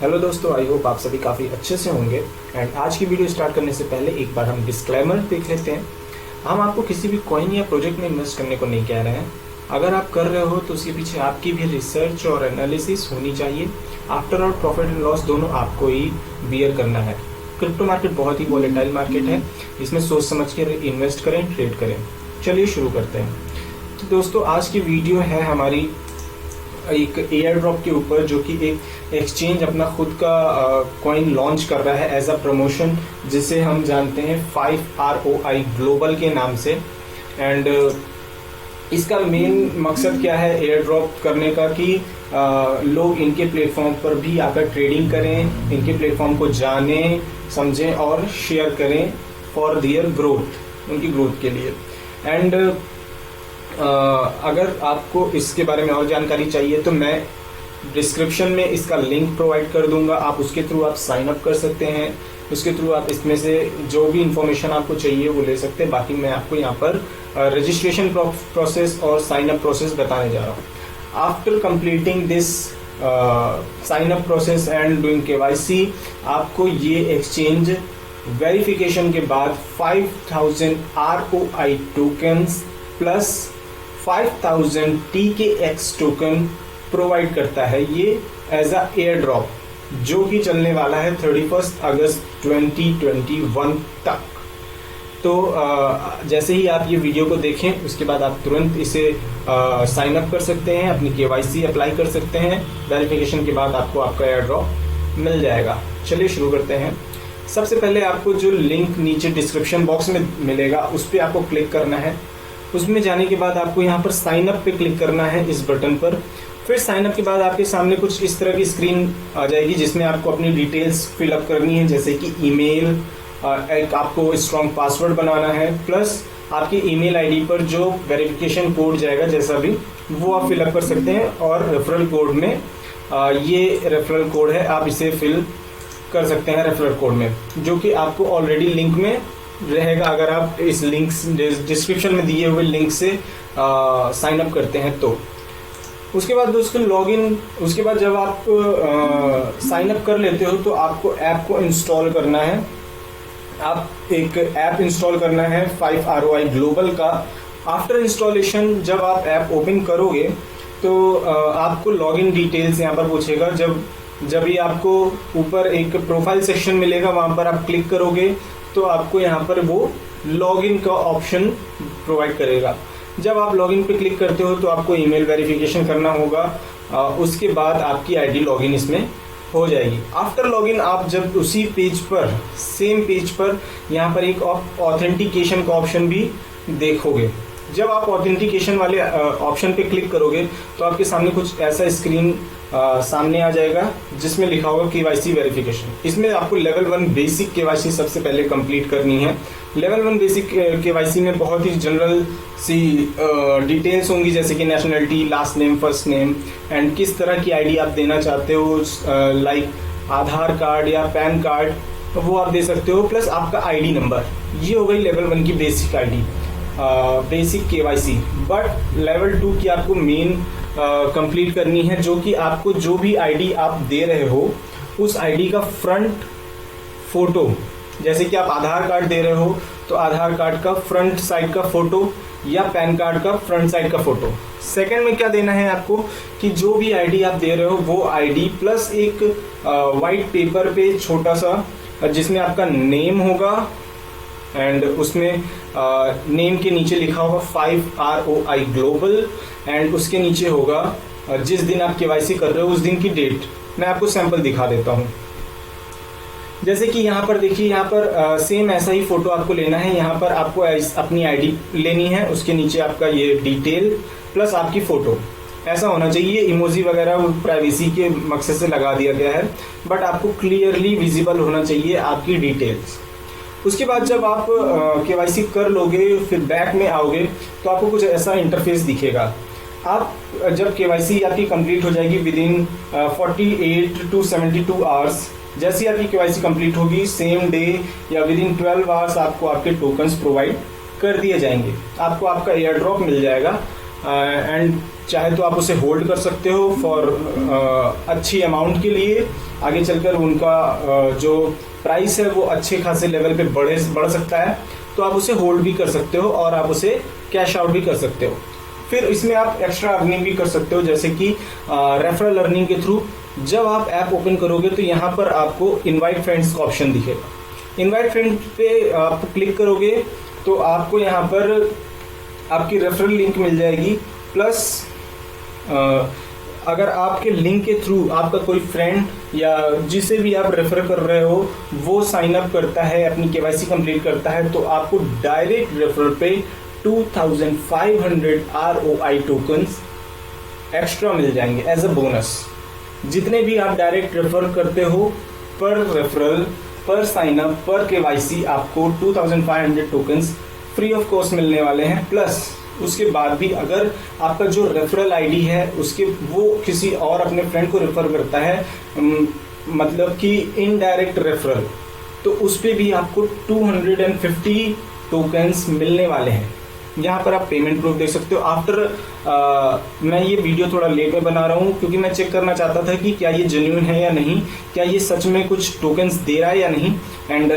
Hello दोस्तों, I hope आप सभी काफ़ी अच्छे से होंगे। एंड आज की वीडियो स्टार्ट करने से पहले एक बार हम डिस्क्लेमर देख लेते हैं। हम आपको किसी भी कॉइन या प्रोजेक्ट में इन्वेस्ट करने को नहीं कह रहे हैं। अगर आप कर रहे हो तो उसके पीछे आपकी भी रिसर्च और एनालिसिस होनी चाहिए। After all profit and loss दोनों आपको ही बियर करना है। क्रिप्टो मार्केट बहुत ही वॉलेटाइल मार्केट है, इसमें सोच समझ कर इन्वेस्ट करें, ट्रेड करें। चलिए शुरू करते हैं। तो दोस्तों, आज की वीडियो है हमारी एक एयर ड्रॉप के ऊपर, जो कि एक एक्सचेंज अपना खुद का कॉइन लॉन्च कर रहा है एज अ प्रमोशन, जिसे हम जानते हैं 5ROI ग्लोबल के नाम से। एंड इसका मेन मकसद क्या है एयर ड्रॉप करने का, कि लोग इनके प्लेटफॉर्म पर भी आकर ट्रेडिंग करें, इनके प्लेटफॉर्म को जानें, समझें और शेयर करें फॉर देयर ग्रोथ, उनकी ग्रोथ के लिए। एंड अगर आपको इसके बारे में और जानकारी चाहिए तो मैं डिस्क्रिप्शन में इसका लिंक प्रोवाइड कर दूंगा। आप उसके थ्रू आप साइन अप कर सकते हैं, उसके थ्रू आप इसमें से जो भी इंफॉर्मेशन आपको चाहिए वो ले सकते हैं। बाकी मैं आपको यहाँ पर रजिस्ट्रेशन प्रोसेस और साइन अप प्रोसेस बताने जा रहा हूँ। After completing this sign up process and doing KYC, आपको ये एक्सचेंज वेरिफिकेशन के बाद 5000 ROI tokens plus 5000 TKX token provide करता है, ये एज अ एयर ड्रॉप, जो कि चलने वाला है 31 अगस्त 2021 तक। तो जैसे ही आप ये वीडियो को देखें उसके बाद आप तुरंत इसे साइन अप कर सकते हैं, अपनी KYC अप्लाई कर सकते हैं। वेरिफिकेशन के बाद आपको आपका एयर ड्रॉप मिल जाएगा। चलिए शुरू करते हैं। सबसे पहले आपको जो लिंक नीचे डिस्क्रिप्शन बॉक्स में मिलेगा उस पर आपको क्लिक करना है। उसमें जाने के बाद आपको यहाँ पर साइन अप पे क्लिक करना है, इस बटन पर। फिर साइन अप के बाद आपके सामने कुछ इस तरह की स्क्रीन आ जाएगी, जिसमें आपको अपनी डिटेल्स फिलअप करनी है, जैसे कि ईमेल, एक आपको स्ट्रॉन्ग पासवर्ड बनाना है, प्लस आपकी ईमेल आईडी पर जो वेरिफिकेशन कोड जाएगा जैसा भी, वो आप फिलअप कर सकते हैं। और रेफरल कोड में ये रेफरल कोड है, आप इसे फिल कर सकते हैं रेफरल कोड में, जो कि आपको ऑलरेडी लिंक में रहेगा अगर आप इस लिंक डिस्क्रिप्शन में दिए हुए लिंक से साइन अप करते हैं तो। उसके बाद दोस्तों उसके बाद जब आप साइन अप कर लेते हो तो आपको ऐप को इंस्टॉल करना है। आप एक ऐप इंस्टॉल करना है 5ROI ग्लोबल का। आफ्टर इंस्टॉलेशन जब आप ऐप ओपन करोगे तो आपको लॉगिन डिटेल्स यहाँ पर पूछेगा। जब भी आपको ऊपर एक प्रोफाइल सेक्शन मिलेगा, वहाँ पर आप क्लिक करोगे तो आपको यहाँ पर वो लॉगिन का ऑप्शन प्रोवाइड करेगा। जब आप लॉगिन पे क्लिक करते हो तो आपको ईमेल वेरिफिकेशन करना होगा। उसके बाद आपकी आईडी लॉगिन इसमें हो जाएगी। आफ्टर लॉगिन आप जब उसी पेज पर, सेम पेज पर, यहाँ पर एक ऑथेंटिकेशन का ऑप्शन भी देखोगे। जब आप ऑथेंटिकेशन वाले ऑप्शन पे क्लिक करोगे तो आपके सामने कुछ ऐसा स्क्रीन सामने आ जाएगा, जिसमें लिखा होगा KYC वेरिफिकेशन। इसमें आपको लेवल 1 बेसिक KYC सबसे पहले कंप्लीट करनी है। लेवल 1 बेसिक KYC में बहुत ही जनरल सी डिटेल्स होंगी, जैसे कि nationality, last name, first name, and किस तरह की आईडी आप देना चाहते हो, लाइक आधार कार्ड या पैन कार्ड, वो आप दे सकते हो, प्लस आपका आईडी नंबर। ये हो गई लेवल 1 की basic ID, basic KYC। But level 2 की आपको मेन कंप्लीट करनी है, जो कि आपको जो भी आईडी आप दे रहे हो उस आईडी का फ्रंट फोटो, जैसे कि आप आधार कार्ड दे रहे हो तो आधार कार्ड का फ्रंट साइड का फोटो या पैन कार्ड का फ्रंट साइड का फोटो। सेकंड में क्या देना है आपको, कि जो भी आईडी आप दे रहे हो वो आईडी प्लस एक वाइट पेपर पे छोटा सा, जिसमें आपका नेम होगा एंड उसमें नेम के नीचे लिखा होगा 5ROI ग्लोबल, एंड उसके नीचे होगा जिस दिन आप KYC कर रहे हो उस दिन की डेट। मैं आपको सैंपल दिखा देता हूँ। जैसे कि यहाँ पर देखिए, यहाँ पर सेम ऐसा ही फोटो आपको लेना है। यहाँ पर आपको अपनी आईडी लेनी है, उसके नीचे आपका ये डिटेल प्लस आपकी फोटो ऐसा होना चाहिए। इमोजी वगैरह प्राइवेसी के मकसद से लगा दिया गया है, बट आपको क्लियरली विजिबल होना चाहिए आपकी डिटेल्स। उसके बाद जब आप KYC कर लोगे, फिर बैक में आओगे तो आपको कुछ ऐसा इंटरफेस दिखेगा। आप जब KYC आपकी कंप्लीट हो जाएगी विदिन 48 to 72 आवर्स, जैसे ही आपकी KYC कंप्लीट होगी, सेम डे या विदिन 12 आवर्स आपको आपके टोकन्स प्रोवाइड कर दिए जाएंगे। आपको आपका एयर ड्रॉप मिल जाएगा। एंड चाहे तो आप उसे होल्ड कर सकते हो फॉर अच्छी अमाउंट के लिए, आगे चलकर उनका जो प्राइस है वो अच्छे खासे लेवल पे बढ़ सकता है, तो आप उसे होल्ड भी कर सकते हो और आप उसे कैश आउट भी कर सकते हो। फिर इसमें आप एक्स्ट्रा अर्निंग भी कर सकते हो, जैसे कि रेफरल अर्निंग के थ्रू। जब आप ऐप ओपन करोगे तो यहाँ पर आपको इनवाइट फ्रेंड्स का ऑप्शन दिखेगा। इनवाइट फ्रेंड्स पे आप क्लिक करोगे तो आपको यहाँ पर आपकी रेफरल लिंक मिल जाएगी, प्लस अगर आपके लिंक के थ्रू आपका कोई फ्रेंड या जिसे भी आप रेफर कर रहे हो वो साइन अप करता है, अपनी केवाईसी कंप्लीट करता है, तो आपको डायरेक्ट रेफरल पे 2500 ROI टोकन्स एक्स्ट्रा मिल जाएंगे एज अ बोनस। जितने भी आप डायरेक्ट रेफर करते हो पर रेफरल, पर साइन अप, पर केवाईसी आपको 2500 टोकन्स फ्री ऑफ कॉस्ट मिलने वाले हैं। प्लस उसके बाद भी अगर आपका जो रेफरल आईडी है उसके वो किसी और अपने फ्रेंड को रेफर करता है, मतलब कि इनडायरेक्ट रेफरल, तो उस पे भी आपको 250 टोकन्स मिलने वाले हैं। यहाँ पर आप पेमेंट प्रूफ देख सकते हो। आफ्टर मैं ये वीडियो थोड़ा लेट में बना रहा हूँ क्योंकि मैं चेक करना चाहता था कि क्या ये जेन्युइन है या नहीं, क्या ये सच में कुछ टोकन्स दे रहा है या नहीं। एंड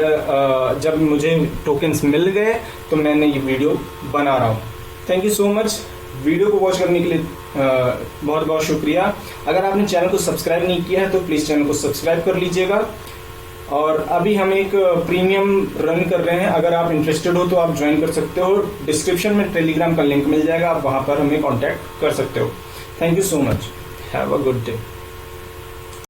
जब मुझे टोकन्स मिल गए तो मैंने ये वीडियो बना रहा हूँ। Thank you so much video को वॉच करने के लिए, बहुत बहुत शुक्रिया। अगर आपने चैनल को सब्सक्राइब नहीं किया है तो प्लीज़ चैनल को सब्सक्राइब कर लीजिएगा। और अभी हम एक प्रीमियम रन कर रहे हैं, अगर आप इंटरेस्टेड हो तो आप ज्वाइन कर सकते हो। डिस्क्रिप्शन में टेलीग्राम का लिंक मिल जाएगा, आप वहाँ पर हमें कॉन्टैक्ट कर सकते हो। Thank you so much, have a good day.